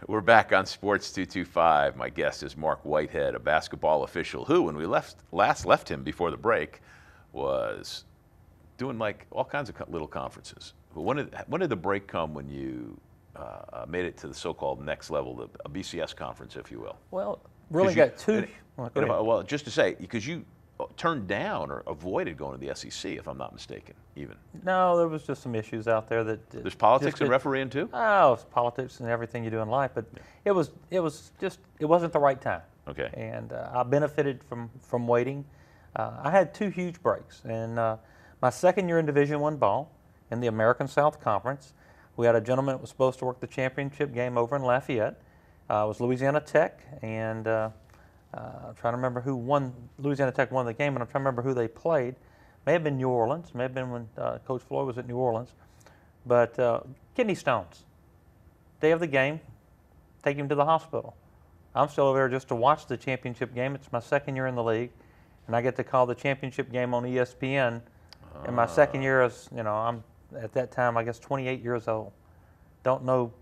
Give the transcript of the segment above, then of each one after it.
We're back on Sports 225. My guest is Mark Whitehead, a basketball official who, when we last left him before the break, was doing like all kinds of little conferences. But when did the break come when you made it to the so-called next level, a BCS conference, if you will? Well, really got two. Well, just to say, because you turned down or avoided going to the SEC, if I'm not mistaken, even. No, there was just some issues out there that. There's politics and refereeing too? Oh, it's politics and everything you do in life, but it wasn't the right time. Okay. And I benefited from waiting. I had two huge breaks, and my second year in Division I ball in the American South Conference, we had a gentleman that was supposed to work the championship game over in Lafayette. It was Louisiana Tech, and I'm trying to remember who won. Louisiana Tech won the game, and I'm trying to remember who they played. May have been New Orleans. May have been when Coach Floyd was at New Orleans. But kidney stones. Day of the game, take him to the hospital. I'm still over there just to watch the championship game. It's my second year in the league, and I get to call the championship game on ESPN. In my second year, as I'm at that time, I guess 28 years old. Don't know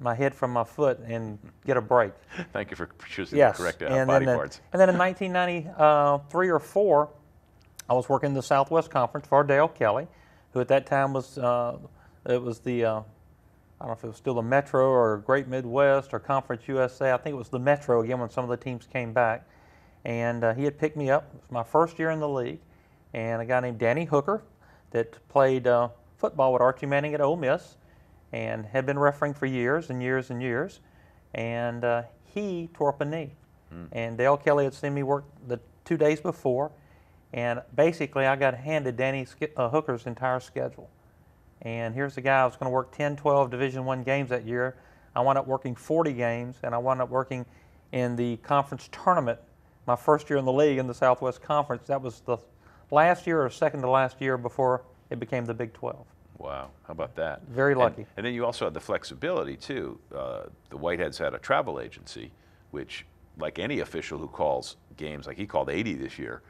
my head from my foot and get a break. Thank you for choosing the correct body parts. And then in 1993 or 4, I was working in the Southwest Conference for Dale Kelly, who at that time was it was the I don't know if it was still the Metro or Great Midwest or Conference USA. I think it was the Metro again when some of the teams came back, and he had picked me up. It was my first year in the league, and a guy named Danny Hooker that played football with Archie Manning at Ole Miss, and had been refereeing for years and years and years, and he tore up a knee. And Dale Kelly had seen me work the 2 days before, and basically I got handed Danny Hooker's entire schedule. And here's the guy I was going to work 10, 12 Division I games that year. I wound up working 40 games, and I wound up working in the conference tournament my first year in the league in the Southwest Conference. That was the last year or second to last year before it became the Big 12. Wow, how about that? Very lucky. And then you also had the flexibility too. The Whiteheads had a travel agency, which, like any official who calls games, like he called 80 this year,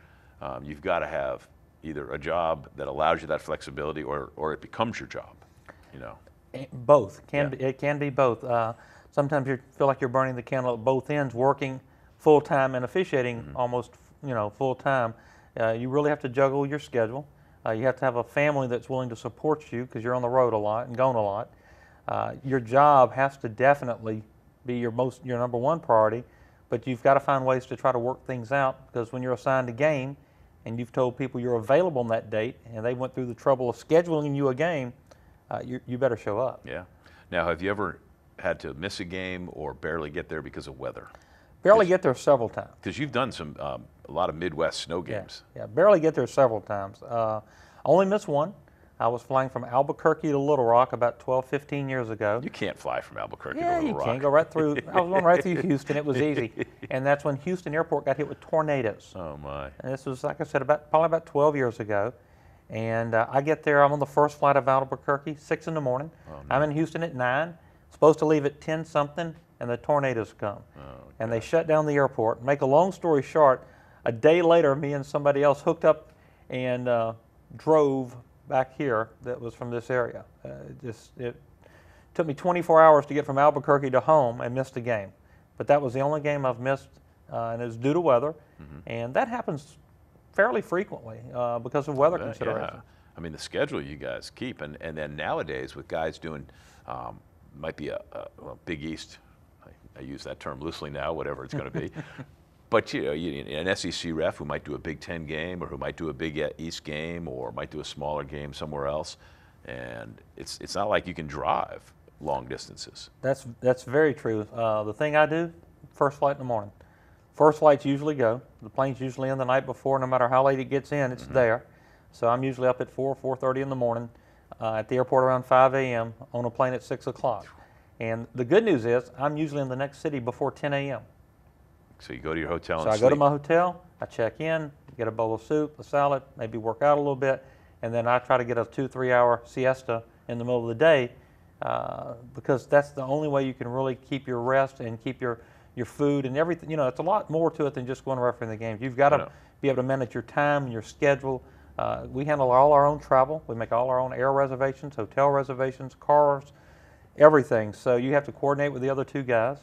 you've got to have either a job that allows you that flexibility, or it becomes your job. Both it can be both. Sometimes you feel like you're burning the candle at both ends, working full time and officiating almost full time. You really have to juggle your schedule. You have to have a family that's willing to support you because you're on the road a lot and gone a lot. Your job has to definitely be your number one priority, but you've got to find ways to try to work things out, because when you're assigned a game and you've told people you're available on that date and they went through the trouble of scheduling you a game, you better show up. Yeah. Now, have you ever had to miss a game or barely get there because of weather? Barely get there several times. Because you've done a lot of Midwest snow games. Yeah, barely get there several times. Only missed one. I was flying from Albuquerque to Little Rock about 12, 15 years ago. You can't fly from Albuquerque to Yeah, Little you Rock. can go right through. I was going right through Houston. It was easy. And that's when Houston Airport got hit with tornadoes. Oh, my. And this was, like I said, probably about 12 years ago. And I get there. I'm on the first flight of Albuquerque, 6 in the morning. Oh, no. I'm in Houston at 9. Supposed to leave at 10-something, and the tornadoes come. Oh, and they shut down the airport. Make a long story short, a day later, me and somebody else hooked up and drove back here that was from this area. It took me 24 hours to get from Albuquerque to home and missed a game. But that was the only game I've missed, and it was due to weather. And that happens fairly frequently because of weather considerations. Yeah. I mean, the schedule you guys keep, and then nowadays with guys doing, might be a Big East, I use that term loosely now, whatever it's going to be. But an SEC ref who might do a Big Ten game, or who might do a Big East game, or might do a smaller game somewhere else, and it's not like you can drive long distances. That's very true. The thing I do, first flight in the morning. First flights usually go. The plane's usually in the night before. No matter how late it gets in, it's there. So I'm usually up at 4:30 in the morning, at the airport around 5 a.m. on a plane at 6 o'clock. And the good news is I'm usually in the next city before 10 a.m. So you go to your hotel and So I sleep. go to my hotel, I check in, get a bowl of soup, a salad, maybe work out a little bit, and then I try to get a 2-3 hour siesta in the middle of the day, because that's the only way you can really keep your rest and keep your food and everything. It's a lot more to it than just going to referee the games. You've got to be able to manage your time and your schedule. We handle all our own travel. We make all our own air reservations, hotel reservations, cars, everything. So you have to coordinate with the other two guys.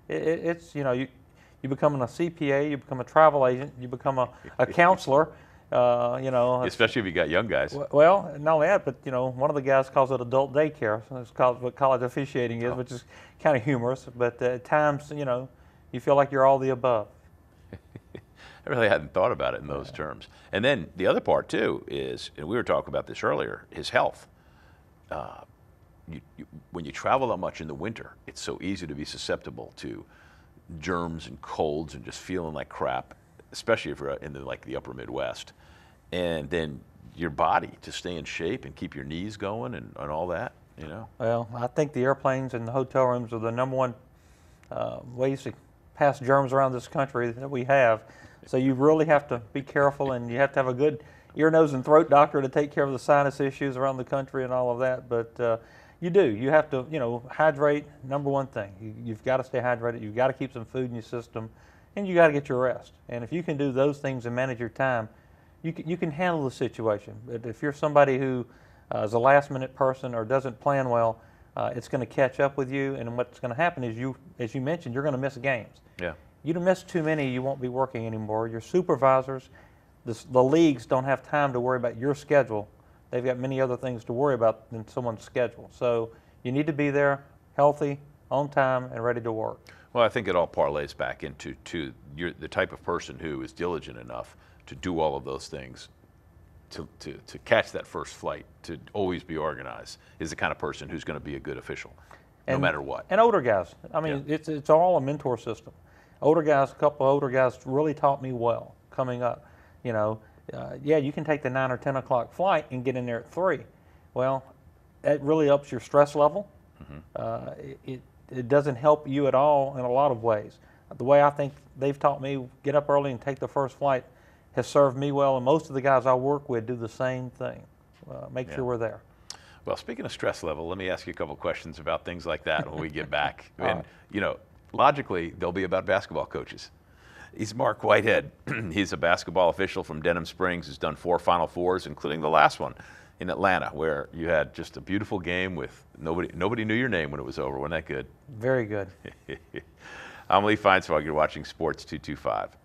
It's, you become a CPA, you become a travel agent, you become a counselor. Especially if you got young guys. Well, not only that, but one of the guys calls it adult daycare. So it's called what college officiating is, which is kind of humorous. But at times, you feel like you're all the above. I really hadn't thought about it in those terms. And then the other part too is, and we were talking about this earlier, is health. When you travel that much in the winter, it's so easy to be susceptible to germs and colds and just feeling like crap, especially if you're in the upper Midwest. And then your body to stay in shape and keep your knees going and all that, Well, I think the airplanes and the hotel rooms are the number one ways to pass germs around this country that we have. So you really have to be careful, and you have to have a good ear, nose, and throat doctor to take care of the sinus issues around the country and all of that. But you have to, hydrate, number one thing. You've got to stay hydrated. You've got to keep some food in your system, and you got to get your rest. And if you can do those things and manage your time, you can handle the situation. But if you're somebody who is a last-minute person or doesn't plan well, it's going to catch up with you, and what's going to happen is as you mentioned, you're going to miss games. Yeah. You miss too many, you won't be working anymore. Your supervisors, the leagues don't have time to worry about your schedule. They've got many other things to worry about than someone's schedule. So you need to be there, healthy, on time, and ready to work. Well, I think it all parlays back into you're the type of person who is diligent enough to do all of those things, to catch that first flight, to always be organized, is the kind of person who's going to be a good official, no matter what. And older guys. I mean, it's all a mentor system. A couple of older guys really taught me well coming up. You can take the 9 or 10 o'clock flight and get in there at 3. Well, that really ups your stress level. Mm-hmm. It doesn't help you at all in a lot of ways. The way I think they've taught me, get up early and take the first flight, has served me well, and most of the guys I work with do the same thing. Make sure we're there. Well, speaking of stress level, let me ask you a couple questions about things like that when we get back. And, logically, they'll be about basketball coaches. He's Mark Whitehead. He's a basketball official from Denham Springs who's done 4 Final Fours, including the last one in Atlanta, where you had just a beautiful game with nobody knew your name when it was over. Wasn't that good? Very good. I'm Lee Feinsfog. You're watching Sports 225.